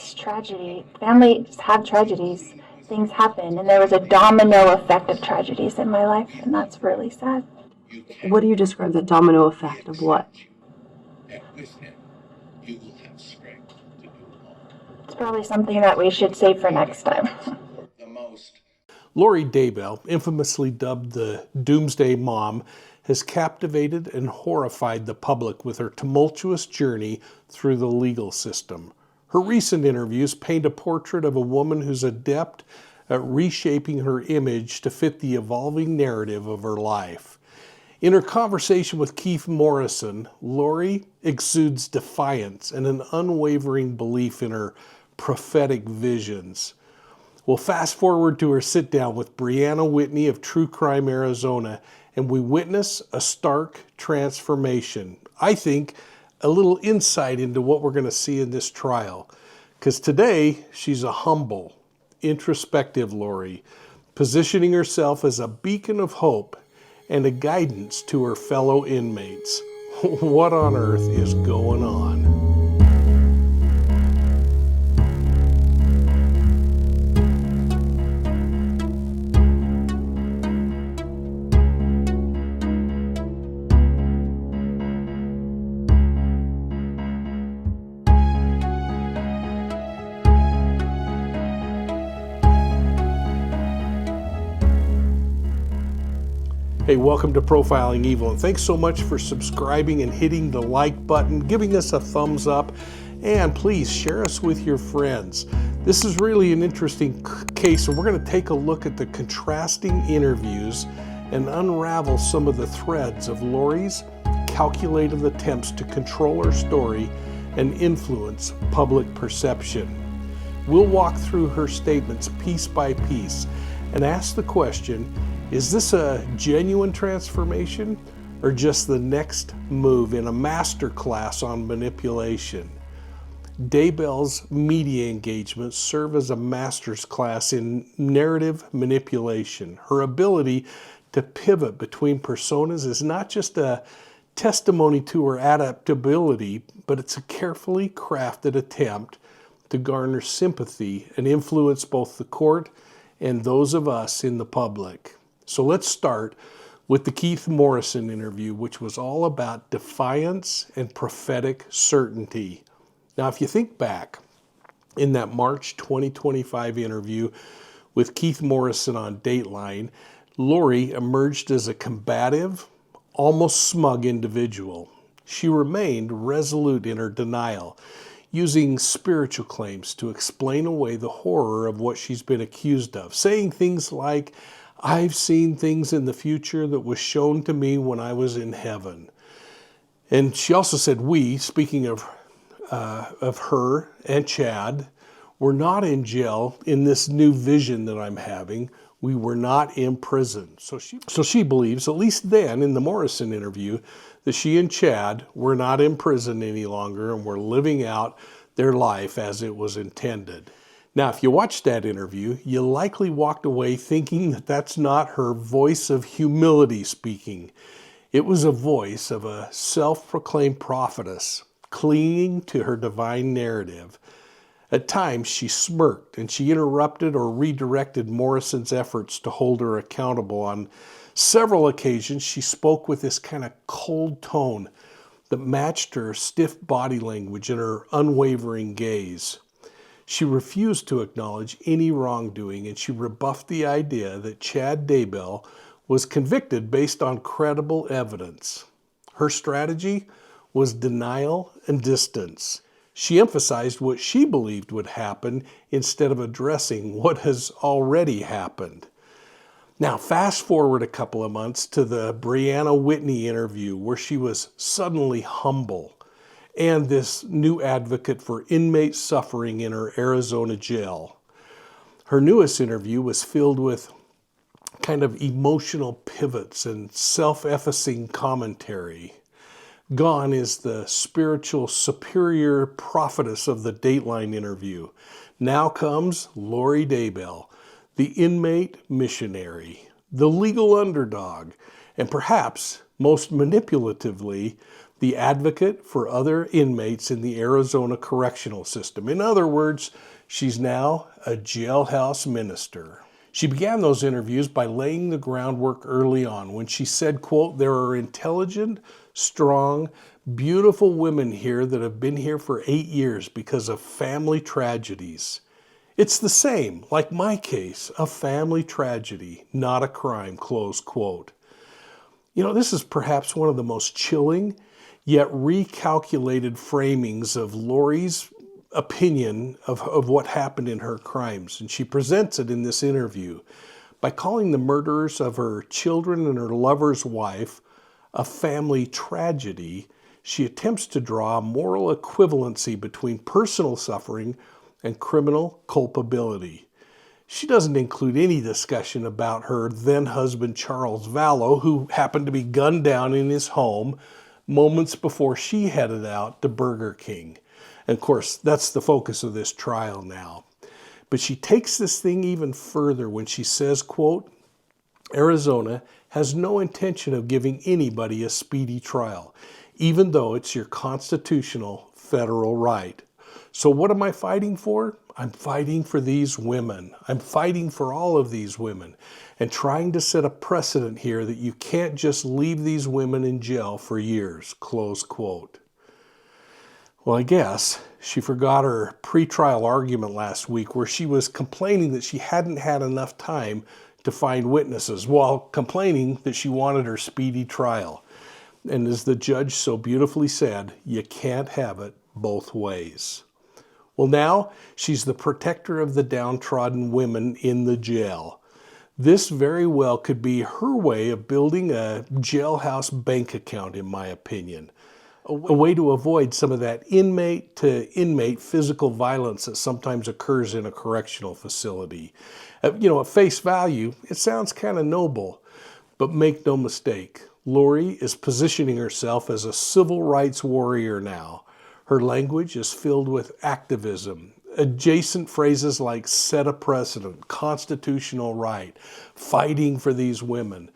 it's tragedy. Families have tragedies. Things happen, and there was a domino effect of tragedies in my life, and that's really sad. What do you describe the domino effect of what? It's probably something that we should save for next time. Lori Daybell, infamously dubbed the Doomsday Mom, has captivated and horrified the public with her tumultuous journey through the legal system. Her recent interviews paint a portrait of a woman who's adept at reshaping her image to fit the evolving narrative of her life. In her conversation with Keith Morrison, Lori exudes defiance and an unwavering belief in her prophetic visions. We'll fast forward to her sit down with Briana Whitney of True Crime Arizona, and we witness a stark transformation. I think a little insight into what we're going to see in this trial. Because today, she's a humble, introspective Lori, positioning herself as a beacon of hope and a guidance to her fellow inmates. What on earth is going on? Hey, welcome to Profiling Evil, and thanks so much for subscribing and hitting the like button, giving us a thumbs up, and please share us with your friends. This is really an interesting case, and we're going to take a look at the contrasting interviews and unravel some of the threads of Lori's calculated attempts to control her story and influence public perception. We'll walk through her statements piece by piece and ask the question, is this a genuine transformation or just the next move in a master class on manipulation? Daybell's media engagements serve as a master's class in narrative manipulation. Her ability to pivot between personas is not just a testimony to her adaptability, but it's a carefully crafted attempt to garner sympathy and influence both the court and those of us in the public. So let's start with the Keith Morrison interview, which was all about defiance and prophetic certainty. Now, if you think back in that March 2025 interview with Keith Morrison on Dateline, Lori emerged as a combative, almost smug individual. She remained resolute in her denial, using spiritual claims to explain away the horror of what she's been accused of, saying things like, "I've seen things in the future that was shown to me when I was in heaven." And she also said, we, speaking of her and Chad, were not in jail in this new vision that I'm having. We were not in prison. So she believes, at least then in the Morrison interview, that she and Chad were not in prison any longer and were living out their life as it was intended. Now, if you watched that interview, you likely walked away thinking that that's not her voice of humility speaking. It was a voice of a self-proclaimed prophetess clinging to her divine narrative. At times, she smirked and she interrupted or redirected Morrison's efforts to hold her accountable. On several occasions, she spoke with this kind of cold tone that matched her stiff body language and her unwavering gaze. She refused to acknowledge any wrongdoing, and she rebuffed the idea that Chad Daybell was convicted based on credible evidence. Her strategy was denial and distance. She emphasized what she believed would happen instead of addressing what has already happened. Now, fast forward a couple of months to the Briana Whitney interview, where she was suddenly humble and this new advocate for inmate suffering in her Arizona jail. Her newest interview was filled with kind of emotional pivots and self-effacing commentary. Gone is the spiritual superior prophetess of the Dateline interview. Now comes Lori Daybell, the inmate missionary, the legal underdog, and perhaps most manipulatively, the advocate for other inmates in the Arizona correctional system. In other words, she's now a jailhouse minister. She began those interviews by laying the groundwork early on when she said, quote, "There are intelligent, strong, beautiful women here that have been here for 8 years because of family tragedies. It's the same, like my case, a family tragedy, not a crime," close quote. You know, this is perhaps one of the most chilling yet recalculated framings of Lori's opinion of what happened in her crimes. And she presents it in this interview by calling the murders of her children and her lover's wife a family tragedy. She attempts to draw a moral equivalency between personal suffering and criminal culpability. She doesn't include any discussion about her then-husband Charles Vallow, who happened to be gunned down in his home moments before she headed out to Burger King. And of course, that's the focus of this trial now. But she takes this thing even further when she says, quote, "Arizona has no intention of giving anybody a speedy trial, even though it's your constitutional federal right. So what am I fighting for? I'm fighting for these women. I'm fighting for all of these women and trying to set a precedent here that you can't just leave these women in jail for years," close quote. Well, I guess she forgot her pretrial argument last week where she was complaining that she hadn't had enough time to find witnesses while complaining that she wanted her speedy trial. And as the judge so beautifully said, you can't have it both ways. Well, now she's the protector of the downtrodden women in the jail. This very well could be her way of building a jailhouse bank account, in my opinion. A way to avoid some of that inmate to inmate physical violence that sometimes occurs in a correctional facility. At face value, it sounds kind of noble, but make no mistake, Lori is positioning herself as a civil rights warrior now. Her language is filled with activism, adjacent phrases like set a precedent, constitutional right, fighting for these women.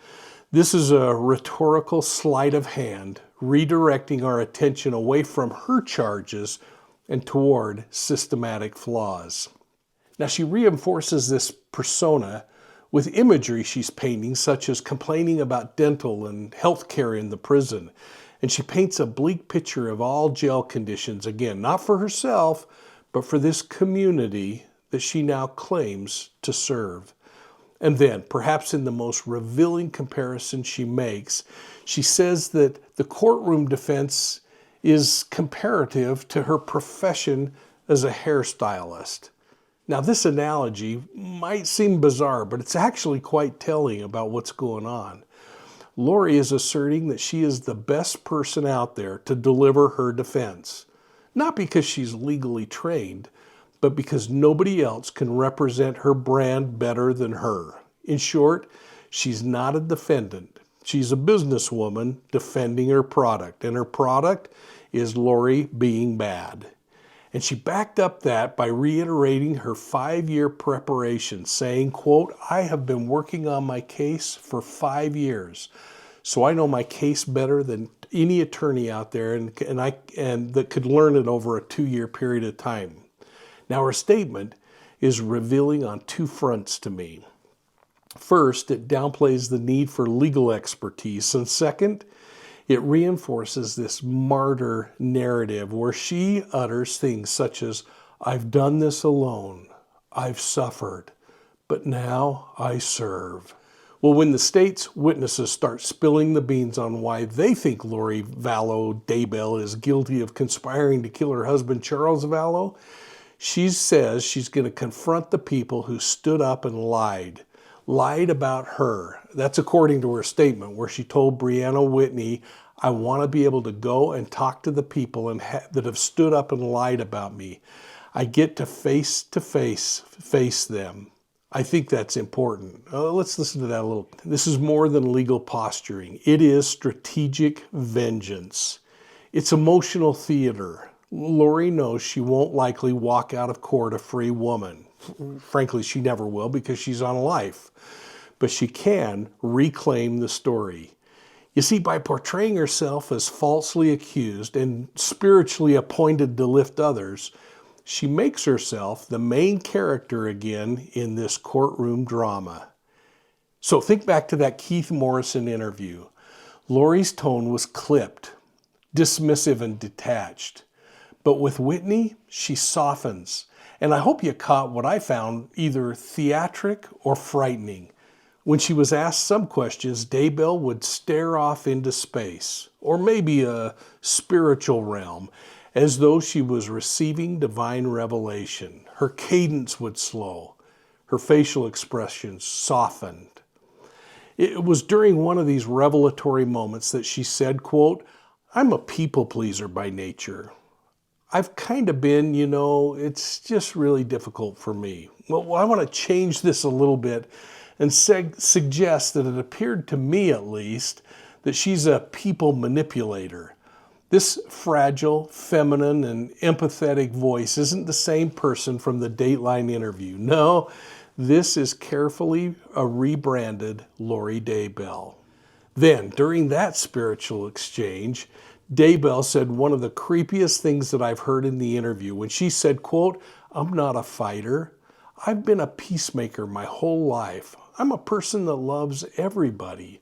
This is a rhetorical sleight of hand, redirecting our attention away from her charges and toward systematic flaws. Now she reinforces this persona with imagery she's painting, such as complaining about dental and health care in the prison. And she paints a bleak picture of all jail conditions, again, not for herself, but for this community that she now claims to serve. And then, perhaps in the most revealing comparison she makes, she says that the courtroom defense is comparative to her profession as a hairstylist. Now, this analogy might seem bizarre, but it's actually quite telling about what's going on. Lori is asserting that she is the best person out there to deliver her defense, not because she's legally trained, but because nobody else can represent her brand better than her. In short, she's not a defendant. She's a businesswoman defending her product, and her product is Lori being bad. And she backed up that by reiterating her 5-year preparation, saying, quote, "I have been working on my case for 5 years, so I know my case better than any attorney out there, and that could learn it over a 2-year period of time." Now, her statement is revealing on 2 fronts to me. First, it downplays the need for legal expertise, and second, it reinforces this martyr narrative where she utters things such as, "I've done this alone, I've suffered, but now I serve." Well, when the state's witnesses start spilling the beans on why they think Lori Vallow Daybell is guilty of conspiring to kill her husband Charles Vallow, she says she's going to confront the people who stood up and lied about her. That's according to her statement, where she told Briana Whitney, "I want to be able to go and talk to the people that have stood up and lied about me. I get to face them." I think that's important. Let's listen to that a little. This is more than legal posturing. It is strategic vengeance. It's emotional theater. Lori knows she won't likely walk out of court a free woman. Frankly, she never will because she's on life. But she can reclaim the story. You see, by portraying herself as falsely accused and spiritually appointed to lift others, she makes herself the main character again in this courtroom drama. So think back to that Keith Morrison interview. Lori's tone was clipped, dismissive and detached. But with Whitney, she softens. And I hope you caught what I found either theatric or frightening. When she was asked some questions, Daybell would stare off into space, or maybe a spiritual realm, as though she was receiving divine revelation. Her cadence would slow. Her facial expressions softened. It was during one of these revelatory moments that she said, quote, "I'm a people pleaser by nature. I've kind of been, it's just really difficult for me. Well, I want to change this a little bit and suggest that it appeared to me, at least, that she's a people manipulator. This fragile, feminine, and empathetic voice isn't the same person from the Dateline interview. No, this is carefully a rebranded Lori Daybell." Then, during that spiritual exchange, Daybell said one of the creepiest things that I've heard in the interview when she said, quote, "I'm not a fighter. I've been a peacemaker my whole life. I'm a person that loves everybody.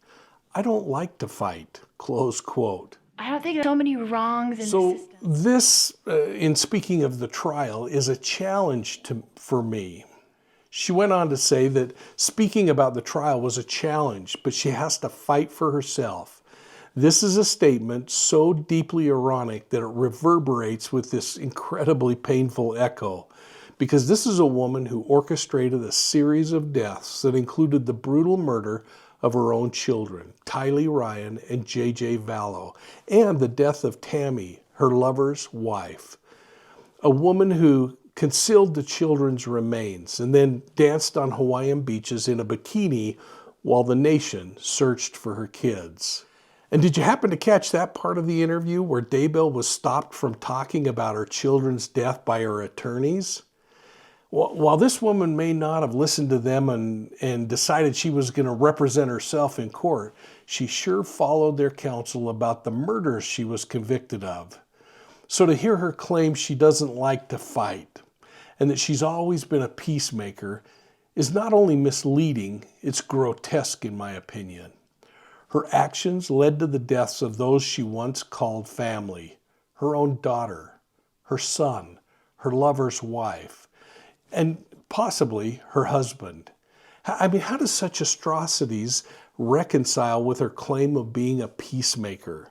I don't like to fight," close quote. I don't think there's so many wrongs in the So system. this, in speaking of the trial, is a challenge for me. She went on to say that speaking about the trial was a challenge, but she has to fight for herself. This is a statement so deeply ironic that it reverberates with this incredibly painful echo, because this is a woman who orchestrated a series of deaths that included the brutal murder of her own children, Tylee Ryan and J.J. Vallow, and the death of Tammy, her lover's wife. A woman who concealed the children's remains and then danced on Hawaiian beaches in a bikini while the nation searched for her kids. And did you happen to catch that part of the interview where Daybell was stopped from talking about her children's death by her attorneys? While this woman may not have listened to them and decided she was going to represent herself in court, she sure followed their counsel about the murders she was convicted of. So to hear her claim she doesn't like to fight and that she's always been a peacemaker is not only misleading, it's grotesque in my opinion. Her actions led to the deaths of those she once called family, her own daughter, her son, her lover's wife, and possibly her husband. I mean, how does such atrocities reconcile with her claim of being a peacemaker?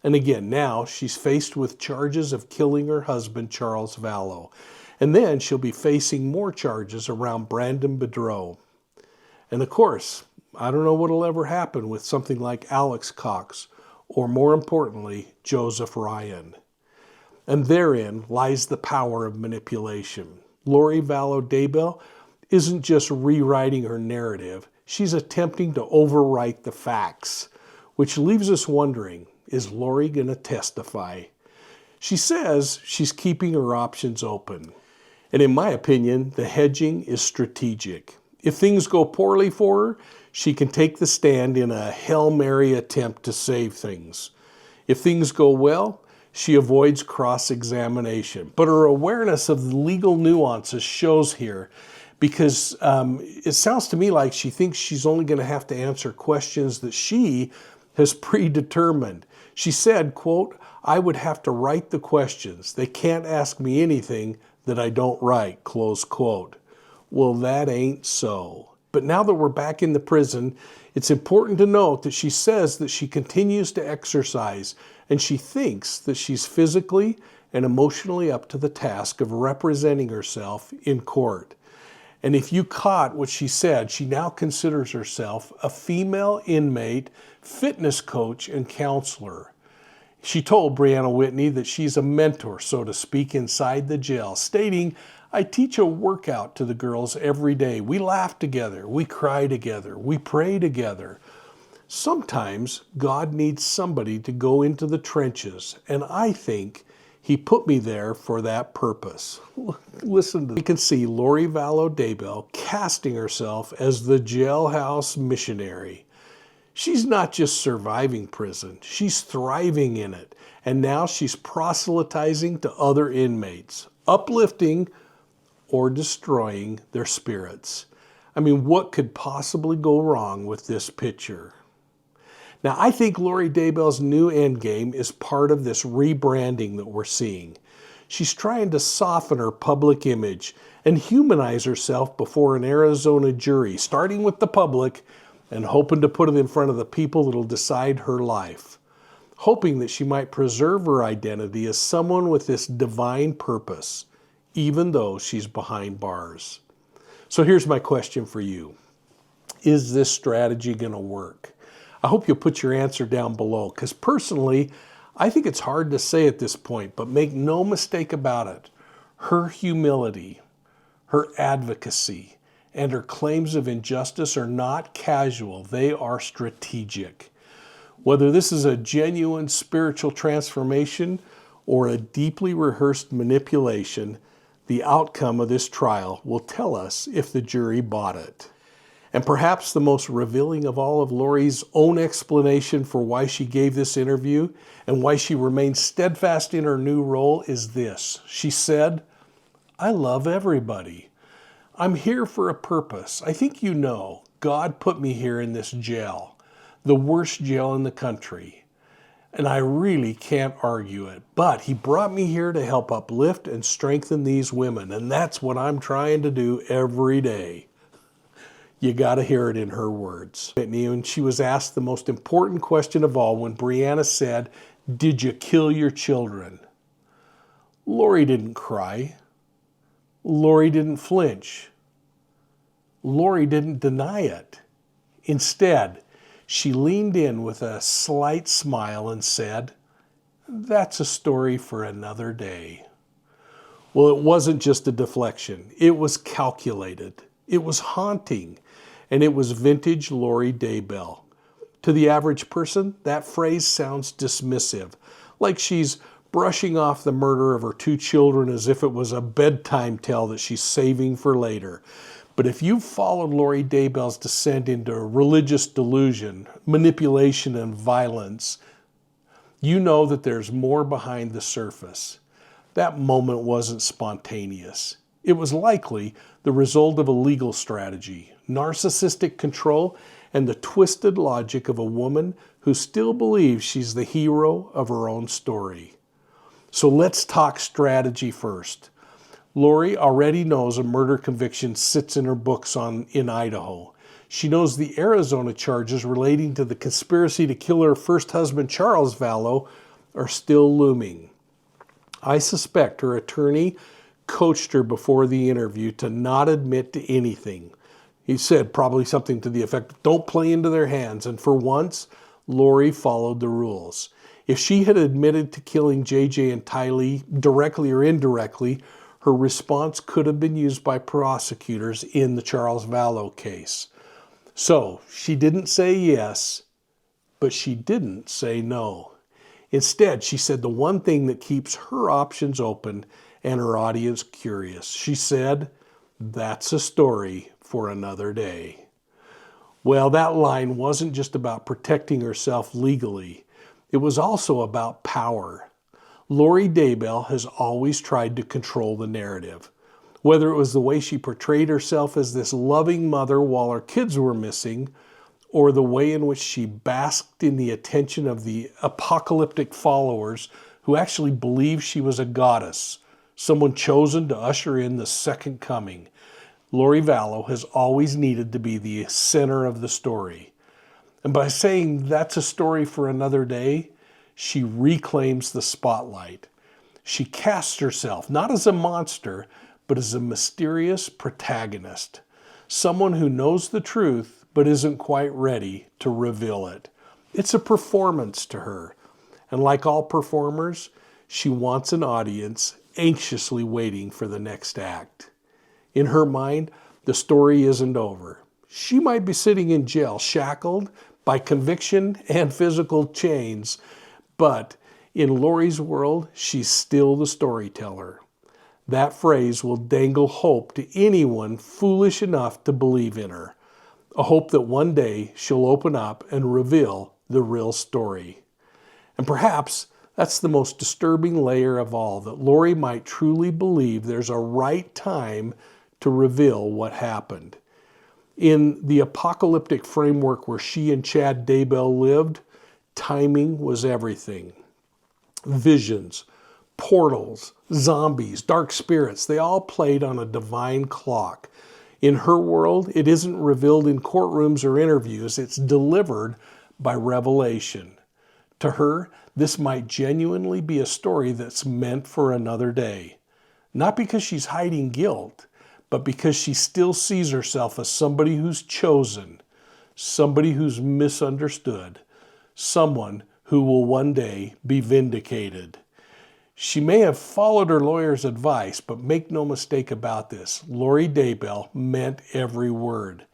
And again, now she's faced with charges of killing her husband, Charles Vallow. And then she'll be facing more charges around Brandon Bedreau. And of course, I don't know what'll ever happen with something like Alex Cox, or more importantly, Joseph Ryan. And therein lies the power of manipulation. Lori Vallow Daybell isn't just rewriting her narrative, she's attempting to overwrite the facts, which leaves us wondering, is Lori going to testify? She says she's keeping her options open. And in my opinion, the hedging is strategic. If things go poorly for her, she can take the stand in a Hail Mary attempt to save things. If things go well, she avoids cross-examination. But her awareness of the legal nuances shows here, because it sounds to me like she thinks she's only going to have to answer questions that she has predetermined. She said, quote, "I would have to write the questions. They can't ask me anything that I don't write," close quote. Well, that ain't so. But now that we're back in the prison, it's important to note that she says that she continues to exercise, and she thinks that she's physically and emotionally up to the task of representing herself in court. And if you caught what she said, she now considers herself a female inmate, fitness coach, and counselor. She told Briana Whitney that she's a mentor, so to speak, inside the jail, stating, "I teach a workout to the girls every day. We laugh together, we cry together, we pray together. Sometimes God needs somebody to go into the trenches, and I think He put me there for that purpose." Listen to this. You can see Lori Vallow Daybell casting herself as the jailhouse missionary. She's not just surviving prison, she's thriving in it. And now she's proselytizing to other inmates, uplifting or destroying their spirits. I mean, what could possibly go wrong with this picture? Now, I think Lori Daybell's new endgame is part of this rebranding that we're seeing. She's trying to soften her public image and humanize herself before an Arizona jury, starting with the public and hoping to put it in front of the people that'll decide her life, hoping that she might preserve her identity as someone with this divine purpose, even though she's behind bars. So here's my question for you. Is this strategy going to work? I hope you'll put your answer down below, because personally, I think it's hard to say at this point, but make no mistake about it. Her humility, her advocacy, and her claims of injustice are not casual. They are strategic. Whether this is a genuine spiritual transformation or a deeply rehearsed manipulation, the outcome of this trial will tell us if the jury bought it. And perhaps the most revealing of all of Lori's own explanation for why she gave this interview and why she remains steadfast in her new role is this. She said, "I love everybody. I'm here for a purpose. I think you know, God put me here in this jail, the worst jail in the country. And I really can't argue it. But he brought me here to help uplift and strengthen these women. And that's what I'm trying to do every day." You got to hear it in her words. Whitney, and she was asked the most important question of all when Briana said, "Did you kill your children?" Lori didn't cry. Lori didn't flinch. Lori didn't deny it. Instead, she leaned in with a slight smile and said, "That's a story for another day." Well, it wasn't just a deflection. It was calculated. It was haunting. And it was vintage Lori Daybell. To the average person, that phrase sounds dismissive, like she's brushing off the murder of her 2 children as if it was a bedtime tale that she's saving for later. But if you've followed Lori Daybell's descent into religious delusion, manipulation, and violence, you know that there's more behind the surface. That moment wasn't spontaneous. It was likely the result of a legal strategy, narcissistic control, and the twisted logic of a woman who still believes she's the hero of her own story. So let's talk strategy first. Lori already knows a murder conviction sits in her books in Idaho. She knows the Arizona charges relating to the conspiracy to kill her first husband, Charles Vallow, are still looming. I suspect her attorney coached her before the interview to not admit to anything. He said probably something to the effect, "Don't play into their hands." And for once, Lori followed the rules. If she had admitted to killing JJ and Tylee directly or indirectly, her response could have been used by prosecutors in the Charles Vallow case. So she didn't say yes, but she didn't say no. Instead, she said the one thing that keeps her options open and her audience curious. She said, "That's a story for another day." Well, that line wasn't just about protecting herself legally. It was also about power. Lori Daybell has always tried to control the narrative. Whether it was the way she portrayed herself as this loving mother while her kids were missing, or the way in which she basked in the attention of the apocalyptic followers who actually believed she was a goddess, someone chosen to usher in the second coming. Lori Vallow has always needed to be the center of the story. And by saying that's a story for another day, she reclaims the spotlight. She casts herself not as a monster, but as a mysterious protagonist, someone who knows the truth but isn't quite ready to reveal it. It's a performance to her. And like all performers, she wants an audience anxiously waiting for the next act. In her mind, the story isn't over. She might be sitting in jail, shackled by conviction and physical chains, but in Lori's world, she's still the storyteller. That phrase will dangle hope to anyone foolish enough to believe in her. a hope that one day she'll open up and reveal the real story. And perhaps that's the most disturbing layer of all, that Lori might truly believe there's a right time to reveal what happened. In the apocalyptic framework where she and Chad Daybell lived, timing was everything. Visions, portals, zombies, dark spirits, they all played on a divine clock. In her world, it isn't revealed in courtrooms or interviews, it's delivered by revelation. To her, this might genuinely be a story that's meant for another day. Not because she's hiding guilt, but because she still sees herself as somebody who's chosen, somebody who's misunderstood, someone who will one day be vindicated. She may have followed her lawyer's advice, but make no mistake about this, Lori Daybell meant every word.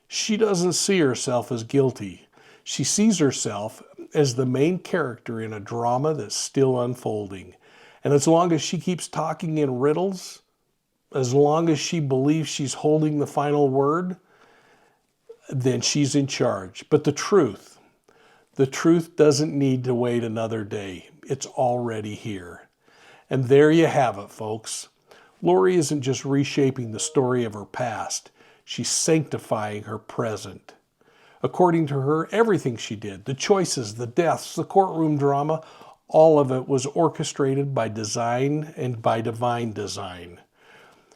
She doesn't see herself as guilty. She sees herself as the main character in a drama that's still unfolding. And as long as she keeps talking in riddles, as long as she believes she's holding the final word, then she's in charge. But the truth doesn't need to wait another day. It's already here. And there you have it, folks. Lori isn't just reshaping the story of her past. She's sanctifying her present. According to her, everything she did, the choices, the deaths, the courtroom drama, all of it was orchestrated by design and by divine design.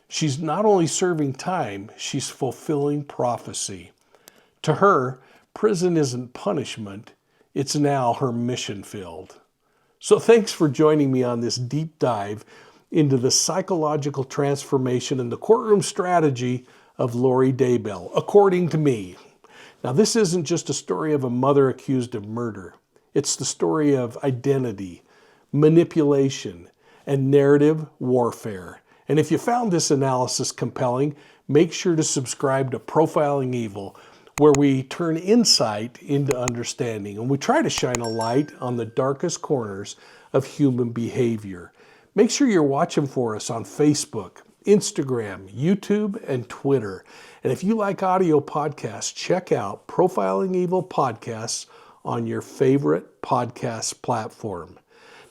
She's not only serving time, she's fulfilling prophecy. To her, prison isn't punishment, it's now her mission field. So thanks for joining me on this deep dive into the psychological transformation and the courtroom strategy of Lori Daybell, according to me. Now, this isn't just a story of a mother accused of murder. It's the story of identity, manipulation, and narrative warfare. And if you found this analysis compelling, make sure to subscribe to Profiling Evil, where we turn insight into understanding, and we try to shine a light on the darkest corners of human behavior. Make sure you're watching for us on Facebook, Instagram, YouTube, and Twitter. And if you like audio podcasts, check out Profiling Evil Podcasts on your favorite podcast platform.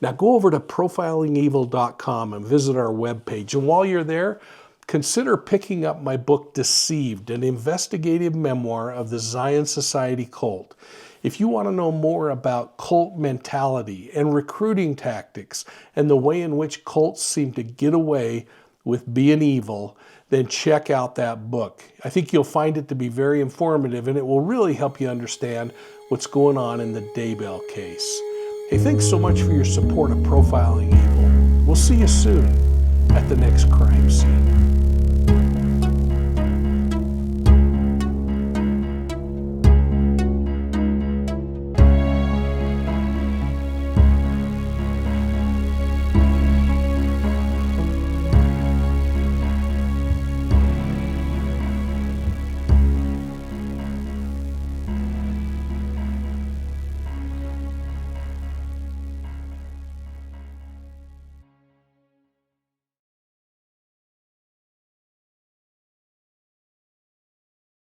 Now go over to profilingevil.com and visit our webpage. And while you're there, consider picking up my book, Deceived, an investigative memoir of the Zion Society cult. If you want to know more about cult mentality and recruiting tactics and the way in which cults seem to get away with being evil, then check out that book. I think you'll find it to be very informative, and it will really help you understand what's going on in the Daybell case. Hey, thanks so much for your support of Profiling Evil. We'll see you soon at the next crime scene.